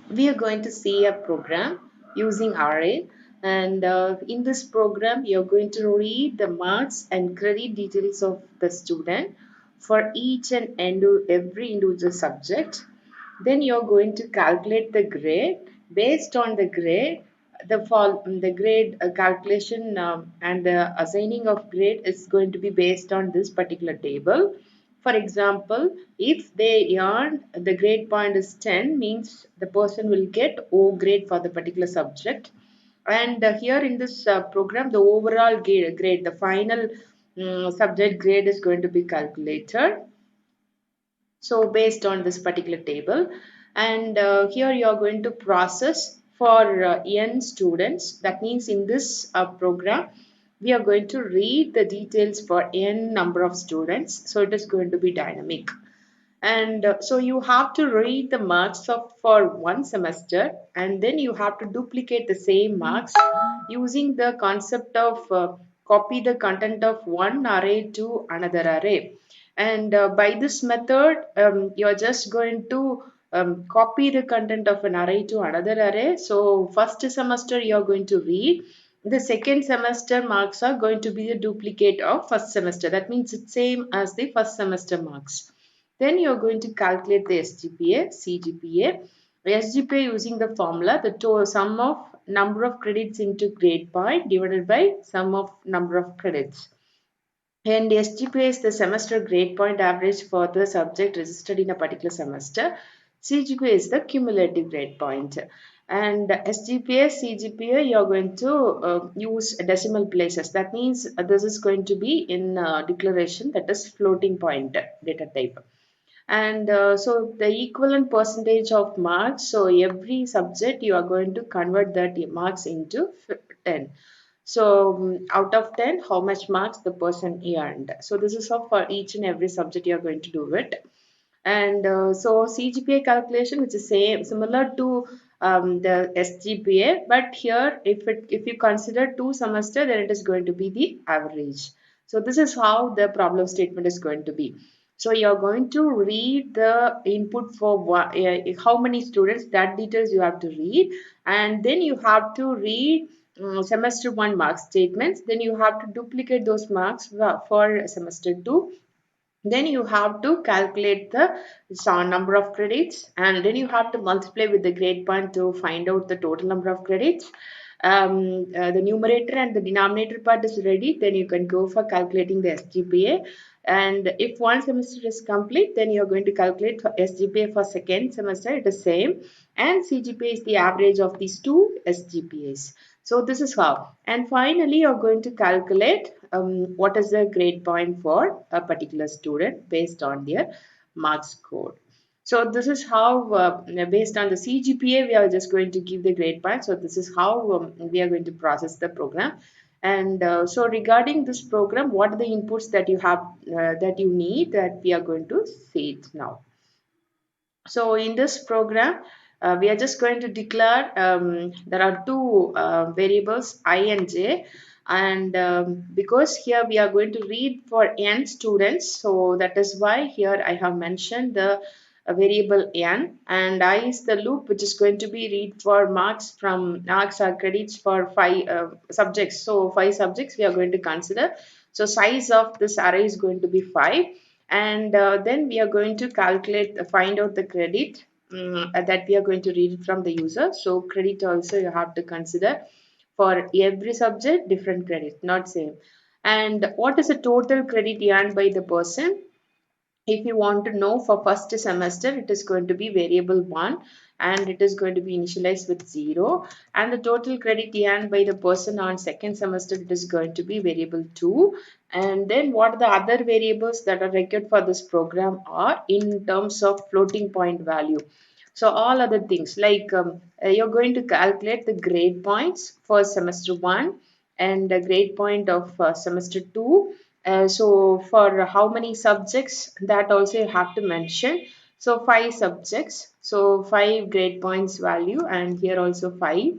we are going to see a program using array, and in this program you're going to read the marks and credit details of the student for each and every individual subject. Then you're going to calculate the grade. Based on the grade, the grade calculation and the assigning of grade is going to be based on this particular table. For example, if they earn the grade point is 10, means the person will get O grade for the particular subject. And here in this program, the overall grade, the final subject grade is going to be calculated. So based on this particular table, and here you are going to process for n students. That means in this program, we are going to read the details for n number of students. So it is going to be dynamic. And so you have to read the marks of for one semester, and then you have to duplicate the same marks using the concept of copy the content of one array to another array. And by this method, you're just going to copy the content of an array to another array. So first semester you're going to read, the second semester marks are going to be the duplicate of first semester. That means it's same as the first semester marks. Then you're going to calculate the SGPA, CGPA. SGPA using the formula, the sum of number of credits into grade point divided by sum of number of credits. And SGPA is the semester grade point average for the subject registered in a particular semester. CGPA is the cumulative grade point. And SGPA, CGPA, you're going to use decimal places. That means this is going to be in declaration, that is floating point data type. And so the equivalent percentage of marks, so every subject you are going to convert that marks into 10. So out of 10, how much marks the person earned. So this is how for each and every subject you are going to do it. And so CGPA calculation, which is same similar to the SGPA, but here if you consider 2 semester, then it is going to be the average. So this is how the problem statement is going to be. So you're going to read the input for how many students, that details you have to read, and then you have to read semester 1 mark statements. Then you have to duplicate those marks for semester 2. Then you have to calculate the number of credits, and then you have to multiply with the grade point to find out the total number of credits. The numerator and the denominator part is ready, then you can go for calculating the SGPA. And if one semester is complete, then you're going to calculate for SGPA for second semester, it is same. And CGPA is the average of these two SGPAs. So this is how. And finally, you're going to calculate what is the grade point for a particular student based on their mark score. So this is how, based on the CGPA, we are just going to give the grade point. So this is how we are going to process the program. And so regarding this program, what are the inputs that you have, that you need, that we are going to see it now. So in this program, we are just going to declare, there are two variables I and j, and because here we are going to read for n students, so that is why here I have mentioned the variable n, and I is the loop which is going to be read for marks or credits for 5 subjects. So 5 subjects we are going to consider. So size of this array is going to be 5, and then we are going to find out the credit that we are going to read it from the user. So credit also you have to consider for every subject, different credit, not same. And what is the total credit earned by the person? If you want to know for first semester, it is going to be variable 1, and it is going to be initialized with 0. And the total credit earned by the person on second semester, it is going to be variable 2. And then what the other variables that are required for this program are in terms of floating point value. So all other things like you're going to calculate the grade points for semester 1 and the grade point of semester 2. So for how many subjects, that also you have to mention. So 5 subjects, so 5 grade points value, and here also 5,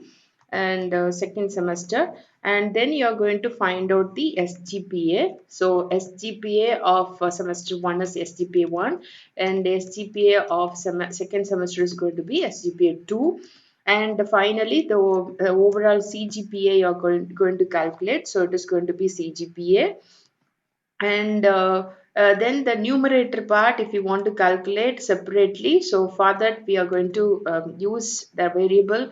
and second semester. and then you are going to find out the SGPA. So SGPA of semester 1 is SGPA 1, and SGPA of second semester is going to be SGPA 2, and finally the overall CGPA you are going to calculate. So it is going to be CGPA, and then the numerator part if you want to calculate separately. So for that we are going to use the variable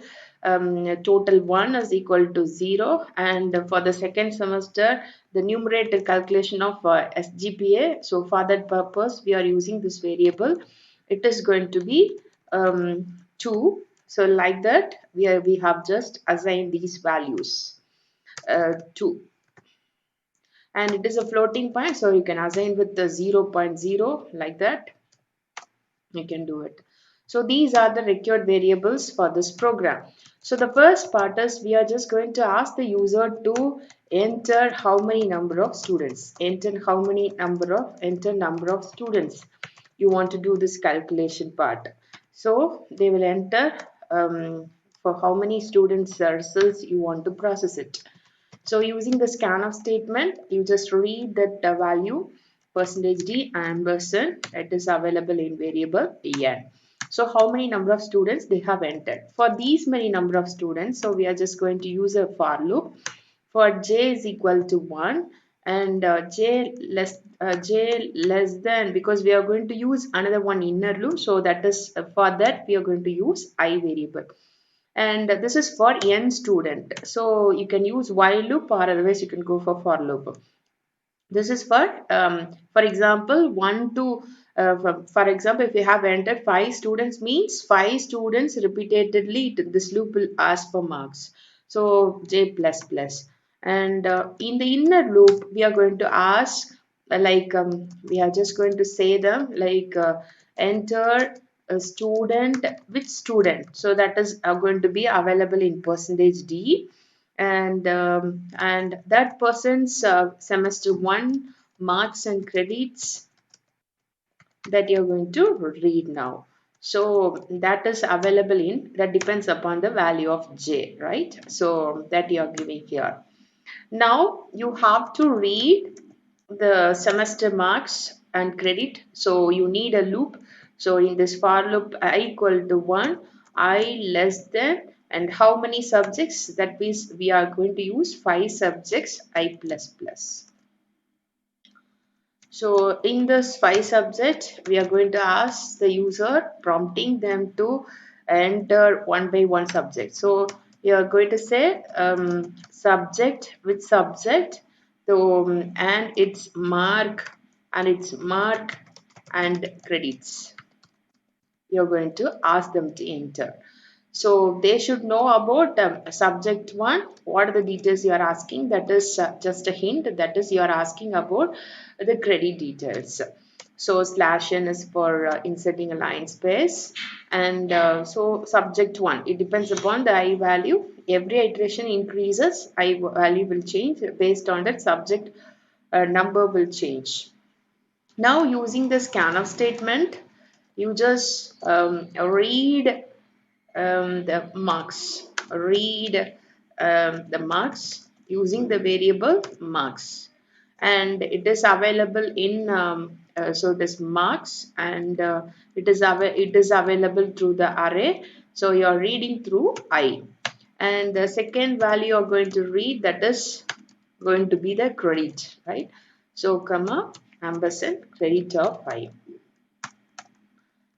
total 1 is equal to 0, and for the second semester the numerator calculation of SGPA, so for that purpose we are using this variable. It is going to be 2. So like that we have just assigned these values 2, and it is a floating point, so you can assign with the 0 0.0 like that. You can do it. So these are the required variables for this program. So the first part is we are just going to ask the user to enter how many number of students, enter number of students you want to do this calculation part. So they will enter for how many students results you want to process it. So using the scanf statement, you just read that value percentage %d ampersand that is available in variable n. So how many number of students they have entered. For these many number of students, so we are just going to use a for loop. For j is equal to 1 and j less than, because we are going to use another one inner loop. So that is for that we are going to use I variable, and this is for n student, so you can use while loop or otherwise you can go for loop. This is for example 1 to for example if you have entered 5 students, means 5 students repeatedly this loop will ask for marks, so j plus plus. And in the inner loop we are going to ask we are just going to say them enter a student, which student, so that is going to be available in percentage d, and that person's semester 1 marks and credits that you're going to read now. So that is available in, that depends upon the value of j, right? So that you are giving here. Now you have to read the semester marks and credit. So you need a loop. So in this for loop I equal to 1, I less than, and how many subjects, that means we are going to use 5 subjects, I plus plus. So in this 5 subject, we are going to ask the user, prompting them to enter one by one subject. So you are going to say subject with subject, so and its mark and credits. You're going to ask them to enter. So they should know about subject 1. What are the details you are asking? That is just a hint. That is you are asking about the credit details. So slash n is for inserting a line space. And so subject 1, it depends upon the I value. Every iteration increases, I value will change based on that subject number will change. Now using the scanf statement, you just read the marks using the variable marks, and it is available in so this marks, and it is available through the array, so you are reading through I, and the second value you are going to read, that is going to be the credit, right? So comma ampersand credit of I.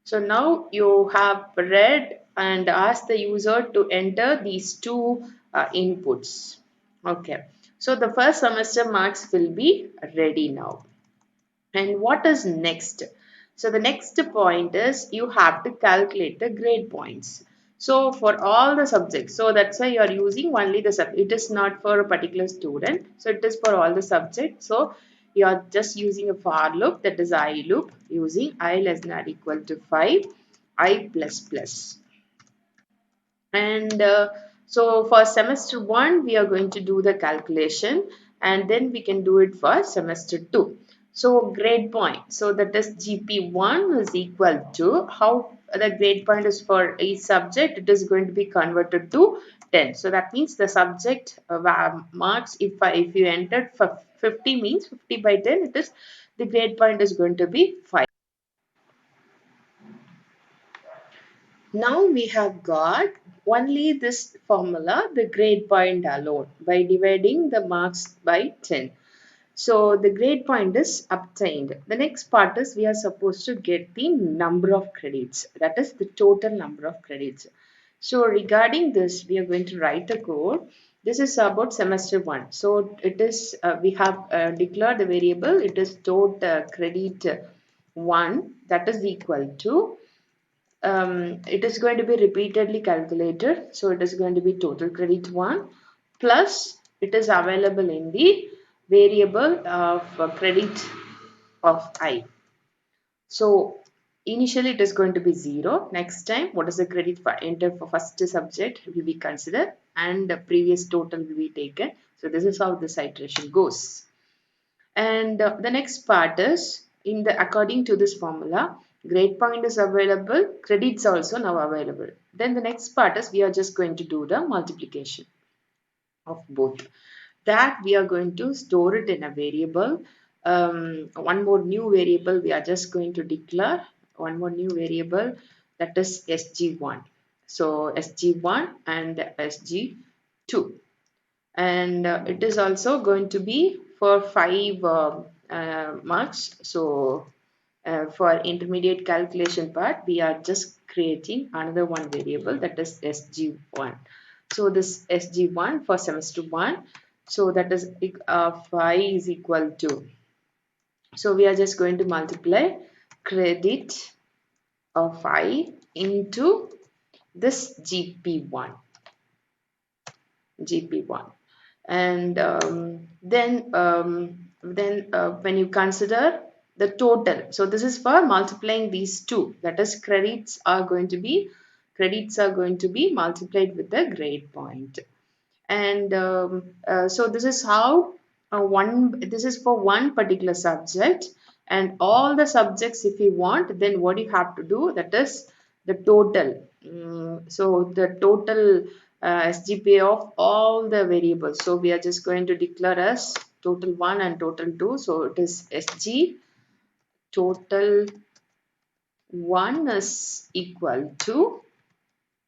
So now you have read and asked the user to enter these two inputs. Okay. So the first semester marks will be ready now. And what is next? So the next point is you have to calculate the grade points. So for all the subjects, so that's why you are using only the subject. It is not for a particular student. So it is for all the subjects. So you are just using a for loop, that is I loop, using I less than or equal to 5, I plus plus. And so for semester 1, we are going to do the calculation, and then we can do it for semester 2. So grade point. So that is GP1 is equal to how the grade point is for each subject. It is going to be converted to 10. So that means the subject marks, if you entered for 50 means 50 by 10, it is the grade point is going to be 5. Now we have got only this formula, the grade point alone, by dividing the marks by 10. So the grade point is obtained. The next part is we are supposed to get the number of credits. That is the total number of credits. So regarding this, we are going to write a code. This is about semester 1. So it is, we have declared the variable. It is total credit 1, that is equal to, it is going to be repeatedly calculated. So it is going to be total credit 1 plus it is available in the variable of credit of I. So initially it is going to be 0. Next time, what is the credit for enter for first subject will be considered and the previous total will be taken. So this is how this iteration goes. And the next part is in the according to this formula, grade point is available, credits also now available. Then the next part is we are just going to do the multiplication of both. That we are going to store it in a variable. One more new variable we are just going to declare. One more new variable, that is SG1. So SG1 and SG2, and it is also going to be for 5 marks. So for intermediate calculation part, we are just creating another one variable, that is SG1. So this SG1 for semester 1, so that is 5 is equal to, so we are just going to multiply credit of 5 into this GP1, and then when you consider the total, so this is for multiplying these two, that is credits are going to be multiplied with the grade point. And so this is how this is for one particular subject, and all the subjects if you want, then what you have to do, that is the total. So the total SGPA of all the variables, so we are just going to declare as total 1 and total 2. So it is SG total 1 is equal to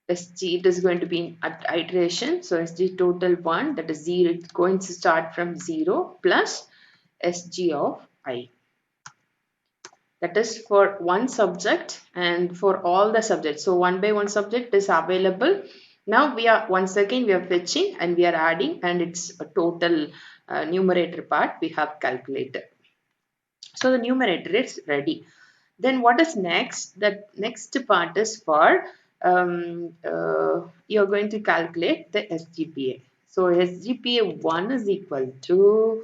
SG, it is going to be in iteration. So SG total 1, that is 0, it's going to start from 0 plus SG of I. That is for one subject and for all the subjects. So one by one subject is available. Now we are once again we are fetching and we are adding, and it's a total numerator part we have calculated. So the numerator is ready. Then what is next? The next part is for you're going to calculate the SGPA. So SGPA 1 is equal to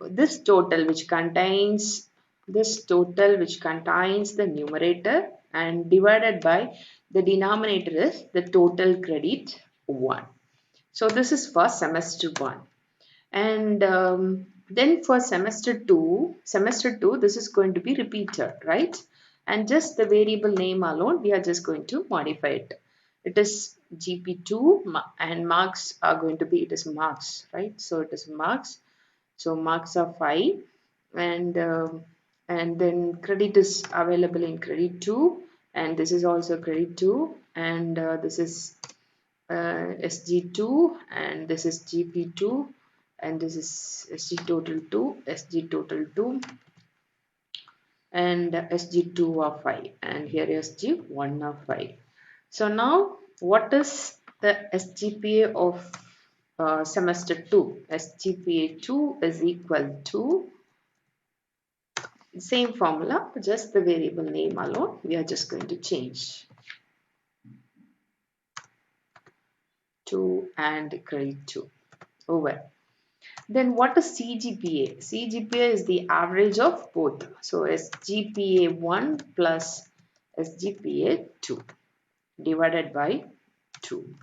this total which contains the numerator and divided by the denominator is the total credit 1. So this is for semester 1. And then for semester 2, this is going to be repeated, right? And just the variable name alone, we are just going to modify it. It is GP2 and marks are going to be, it is marks, right? So it is marks. So marks are 5, and then credit is available in credit 2, and this is also credit 2, and this is SG2, and this is GP2, and this is SG total 2, SG total 2, and SG2 of 5, and here SG1 of 5. So now what is the SGPA of semester 2? SGPA 2 is equal to same formula, just the variable name alone we are just going to change to and credit 2 over. Then what is CGPA? CGPA is the average of both. So SGPA 1 plus SGPA 2 divided by 2.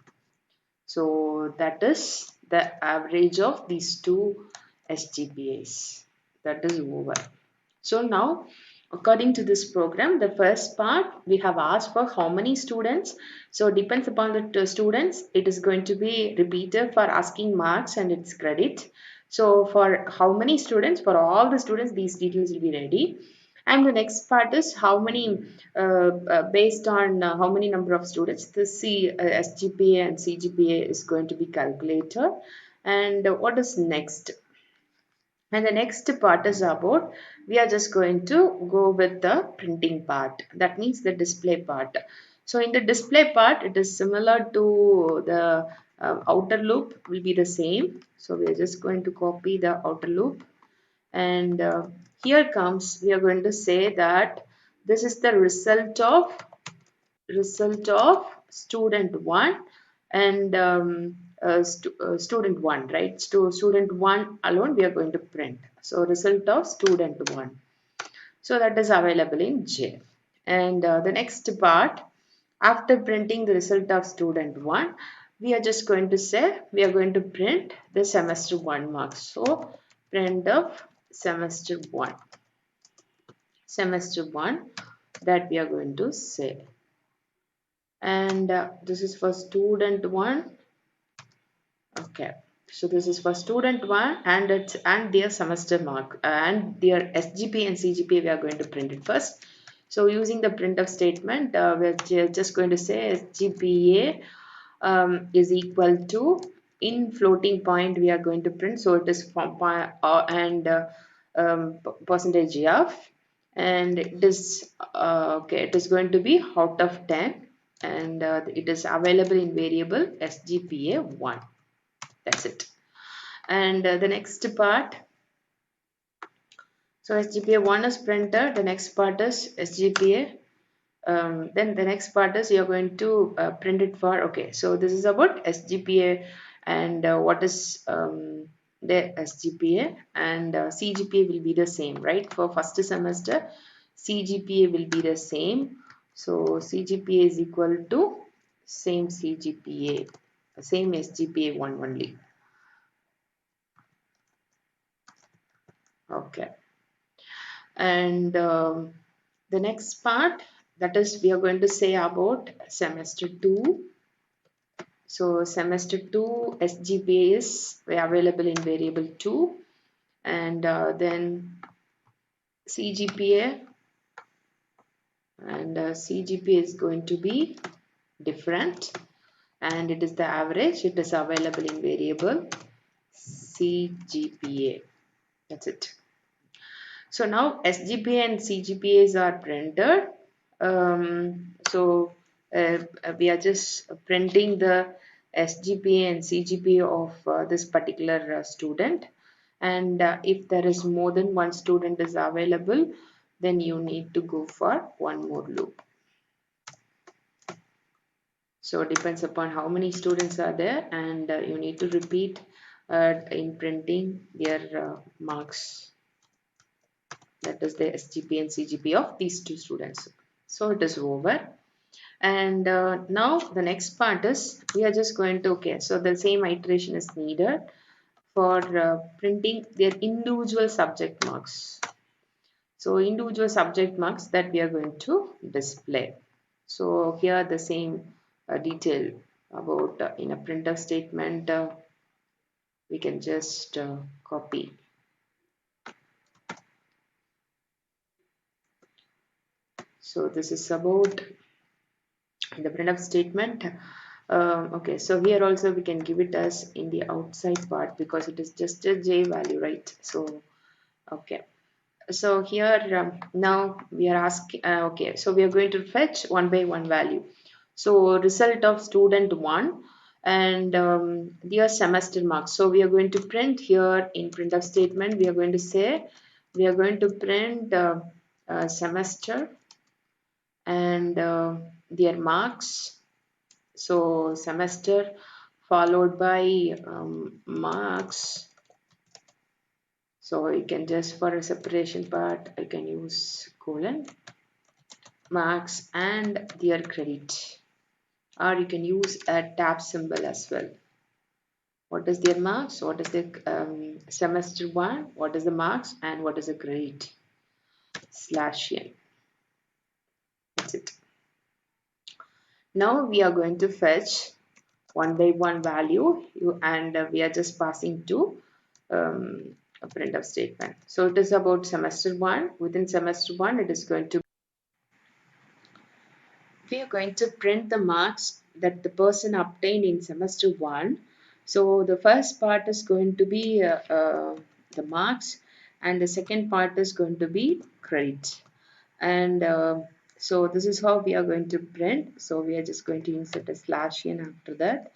So that is the average of these two SGPAs. That is over. So now, according to this program, the first part we have asked for how many students. So depends upon the students. It is going to be repeated for asking marks and its credit. So for how many students, for all the students, these details will be ready. And the next part is how many, based on how many number of students, the SGPA and CGPA is going to be calculated. And what is next? And the next part is about, we are just going to go with the printing part. That means the display part. So in the display part, it is similar to the outer loop will be the same. So we are just going to copy the outer loop. And here comes, we are going to say that this is the result of student 1 and student 1, right? So student 1 alone we are going to print. So result of student 1. So that is available in J. And the next part, after printing the result of student 1, we are just going to say we are going to print the semester 1 marks. So print of semester 1 that we are going to say. And this is for student 1. Okay, so this is for student 1 and it's and their semester mark and their SGP and CGP we are going to print it first. So using the printf statement, we're just going to say SGPA is equal to, in floating point we are going to print, so it is and percentage of, and it is okay, it is going to be out of 10, and it is available in variable SGPA 1. That's it. And the next part, so SGPA 1 is printed, the next part is SGPA. Then the next part is you're going to print it for, okay, so this is about SGPA and what is the SGPA, and CGPA will be the same, right? For first semester, CGPA will be the same. So CGPA is equal to same CGPA, same SGPA 1 only. Okay. And the next part, that is we are going to say about semester 2. So semester 2 SGPA is available in variable 2, and then CGPA, and CGPA is going to be different, and it is the average, it is available in variable CGPA. That's it. So now SGPA and CGPAs are printed. So we are just printing the SGPA and CGPA of this particular student. And if there is more than one student is available, then you need to go for one more loop. So it depends upon how many students are there, and you need to repeat in printing their marks. That is the SGP and CGP of these two students. So it is over. And now the next part is we are just going to, okay, so the same iteration is needed for printing their individual subject marks. So individual subject marks that we are going to display. So here the same detail about in a printer statement, we can just copy. So this is about the printf statement. Okay, so here also we can give it as in the outside part because it is just a j value, right? So okay, so here now we are asking, okay, so we are going to fetch one by one value. So result of student 1 and their semester marks. So we are going to print here in printf statement, we are going to say we are going to print semester and their marks. So semester followed by marks. So you can just, for a separation part, I can use colon, marks and their credit, or you can use a tab symbol as well. What is their marks? What is the semester 1? What is the marks? And what is the grade? Slash n. That's it. Now we are going to fetch one by one value and we are just passing to a printf statement. So it is about semester 1. Within semester 1 it is going to, we are going to print the marks that the person obtained in semester 1. So the first part is going to be the marks, and the second part is going to be credit. And so this is how we are going to print. So we are just going to insert a slash in after that,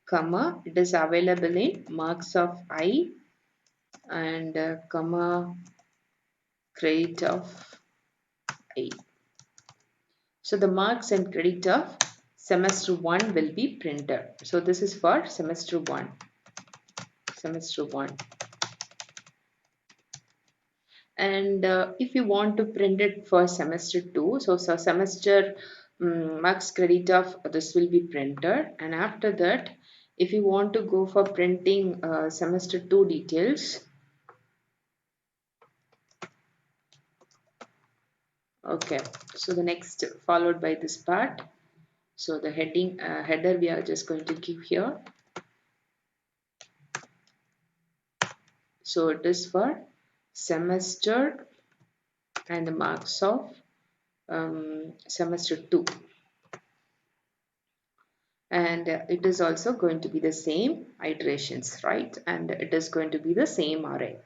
comma, it is available in marks of I, and comma, credit of I. So the marks and credit of semester 1 will be printed. So this is for semester 1. Semester 1. And if you want to print it for semester 2, so semester marks credit of this will be printed. And after that, if you want to go for printing semester 2 details, okay, so the next followed by this part. So the header we are just going to give here. So it is for semester and the marks of semester 2. And it is also going to be the same iterations, right? And it is going to be the same array.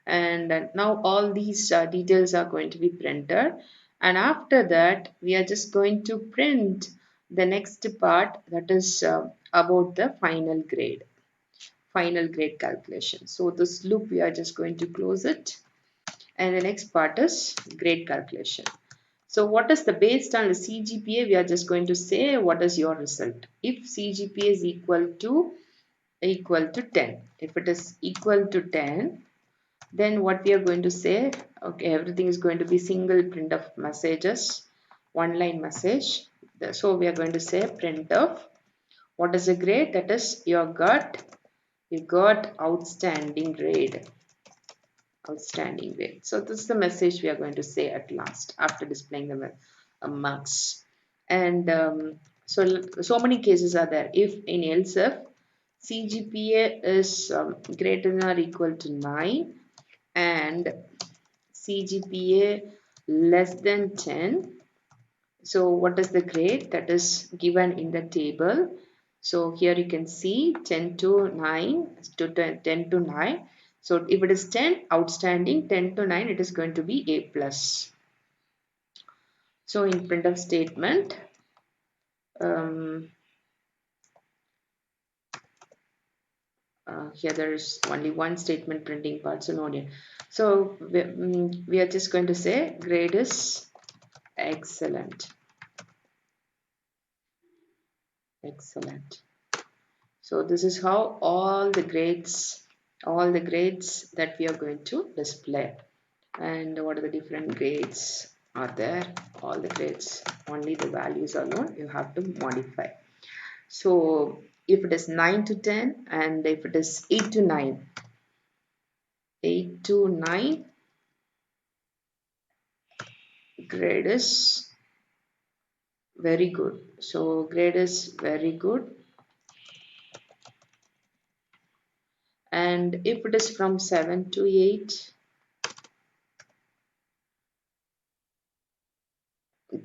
And now all these details are going to be printed. And after that, we are just going to print the next part, that is about the final grade. Final grade calculation. So this loop we are just going to close it, and the next part is grade calculation. So what is the, based on the CGPA, we are just going to say what is your result. If CGPA is equal to 10, if it is equal to 10, then what we are going to say, okay, everything is going to be single print of messages, one line message. So we are going to say print of what is the grade, that is you got outstanding grade. Outstanding grade. So this is the message we are going to say at last after displaying the marks. And so many cases are there. If in else if CGPA is greater than or equal to 9 and CGPA less than 10, so what is the grade that is given in the table? So here you can see 10 to 9 to 10 to 9. So if it is 10, outstanding, 10 to 9, it is going to be A plus. So in printf statement, here there is only one statement printing part, so no need. So we are just going to say grade is excellent. Excellent. So this is how all the grades that we are going to display. And what are the different grades are there? All the grades, only the values alone you have to modify. So if it is 9 to 10 and if it is 8 to 9, 8 to 9, grade is very good. So grade is very good. And if it is from 7 to 8,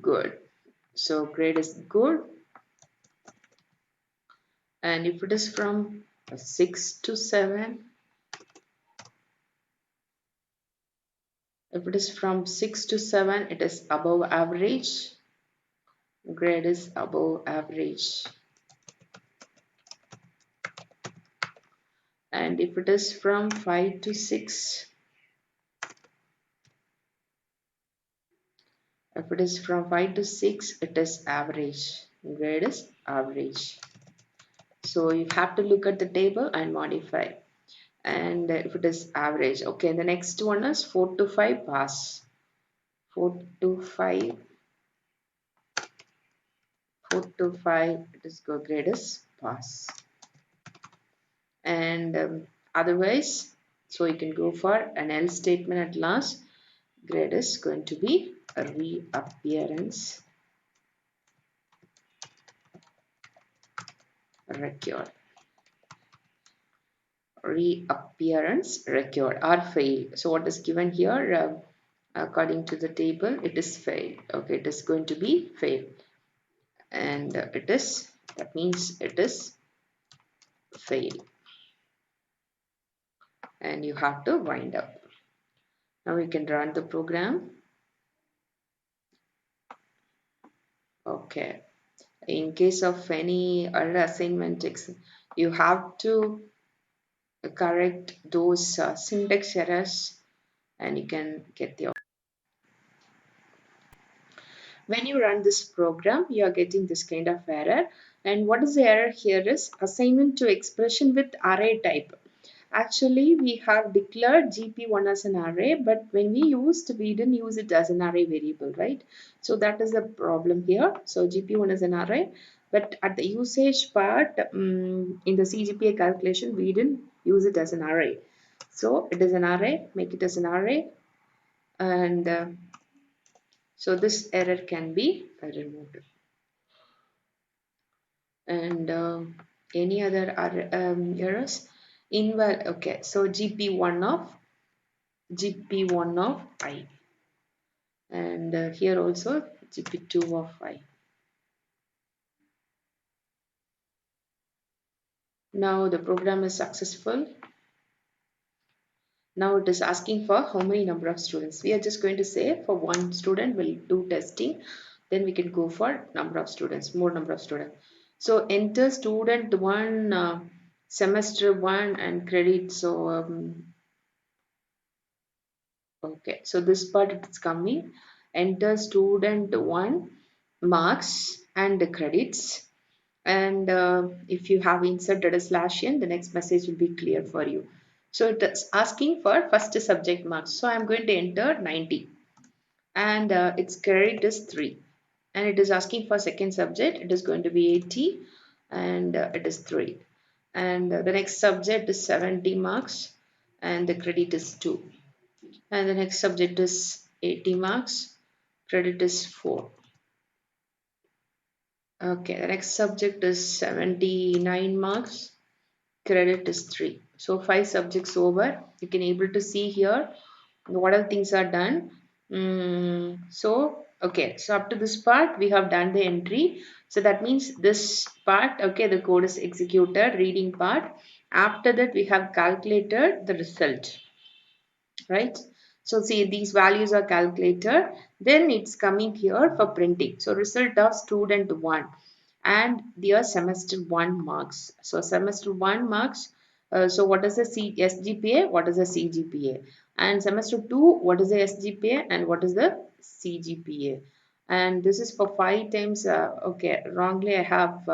good. So grade is good. And if it is from 6 to 7, if it is from 6 to 7, it is above average. Grade is above average. And if it is from 5 to 6, if it is from 5 to 6, it is average. Grade is average. So you have to look at the table and modify. And if it is average, okay, the next one is 4 to 5 pass. 4 to 5, 4 to 5, it is good, grade is pass. and otherwise, so you can go for an else statement at last. Grade is going to be a reappearance record. Reappearance record or fail. So what is given here, according to the table, it is fail. Okay, it is going to be fail, and it is, that means it is fail, and you have to wind up. Now we can run the program. Okay, in case of any other assignment, you have to correct those syntax errors, and you can get the. When you run this program, you are getting this kind of error. And what is the error here is assignment to expression with array type. Actually, we have declared GP1 as an array, but when we didn't use it as an array variable, right? So that is the problem here. So GP1 is an array, but at the usage part, in the CGPA calculation, we didn't use it as an array. So it is an array, make it as an array, and so this error can be removed. And any other errors? Okay, so GP1 of I, and here also GP2 of I. Now the program is successful. Now it is asking for how many number of students. We are just going to say for one student we'll do testing, then we can go for number of students, more number of students. So enter student one, semester one, and credit. So okay, so this part it's coming. Enter student one, marks and the credits. And if you have inserted a slash in, the next message will be clear for you. So it's asking for first subject marks. So I'm going to enter 90, and its credit is 3. And it is asking for second subject, it is going to be 80, and it is 3. And the next subject is 70 marks, and the credit is 2. And the next subject is 80 marks, credit is 4. Okay, the next subject is 79 marks, credit is 3. So 5 subjects over. You can able to see here what all things are done. So okay, so up to this part we have done the entry. So that means this part, okay, the code is executed, reading part. After that we have calculated the result, right? So see, these values are calculated, then it's coming here for printing. So result of student 1 and their semester 1 marks. So semester 1 marks, so what is the SGPA, what is the CGPA, and semester 2, what is the SGPA and what is the CGPA. And this is for 5 times. Okay, wrongly I have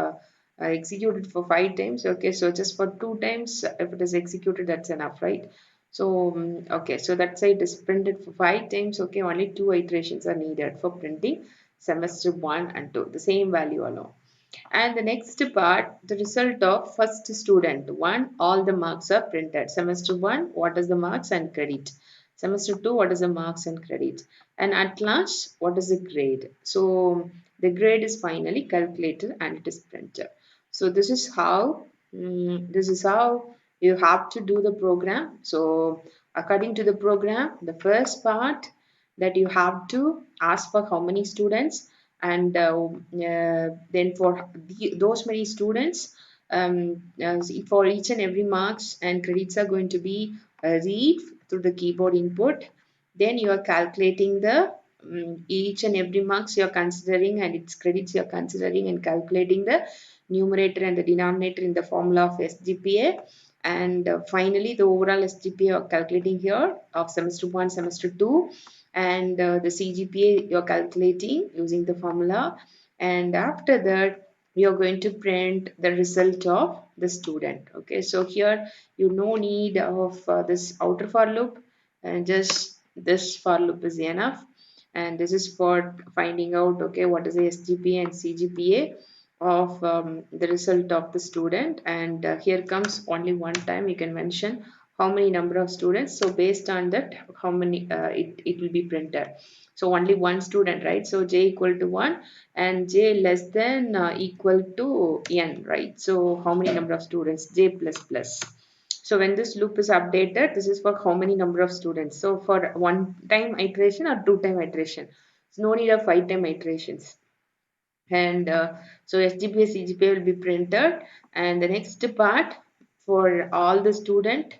executed for 5 times. Okay, so just for 2 times, if it is executed, that's enough, right? So okay, so that's why it is printed for 5 times. Okay, only 2 iterations are needed for printing semester 1 and 2, the same value alone. And the next part, the result of first student 1, all the marks are printed. Semester 1, what is the marks and credit. Semester 2, what is the marks and credit. And at last, what is the grade. So the grade is finally calculated and it is printed. So this is how you have to do the program. So according to the program, the first part, that you have to ask for how many students, and then for those many students, for each and every marks and credits are going to be read through the keyboard input. Then you are calculating the each and every marks you are considering and its credits you are considering, and calculating the numerator and the denominator in the formula of SGPA. And finally the overall SGPA you are calculating here of semester 1, semester 2, and the CGPA you're calculating using the formula. And after that you're going to print the result of the student. Okay, so here you no need of this outer for loop, and just this for loop is enough. And this is for finding out, okay, what is the SGPA and CGPA. of the result of the student, and here comes only one time you can mention how many number of students. So based on that, how many it will be printed. So only one student, right? So j equal to 1 and j less than equal to n, right? So how many number of students? J plus plus. So when this loop is updated, this is for how many number of students. So for one time iteration or two time iteration. So no need of five time iterations. And so SGPA CGPA will be printed, and the next part for all the student,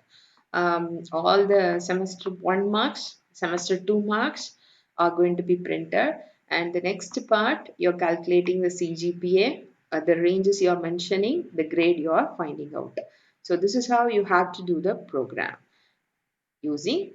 all the semester 1 marks, semester 2 marks are going to be printed, and the next part you're calculating the CGPA, the ranges you're mentioning, the grade you are finding out. So this is how you have to do the program using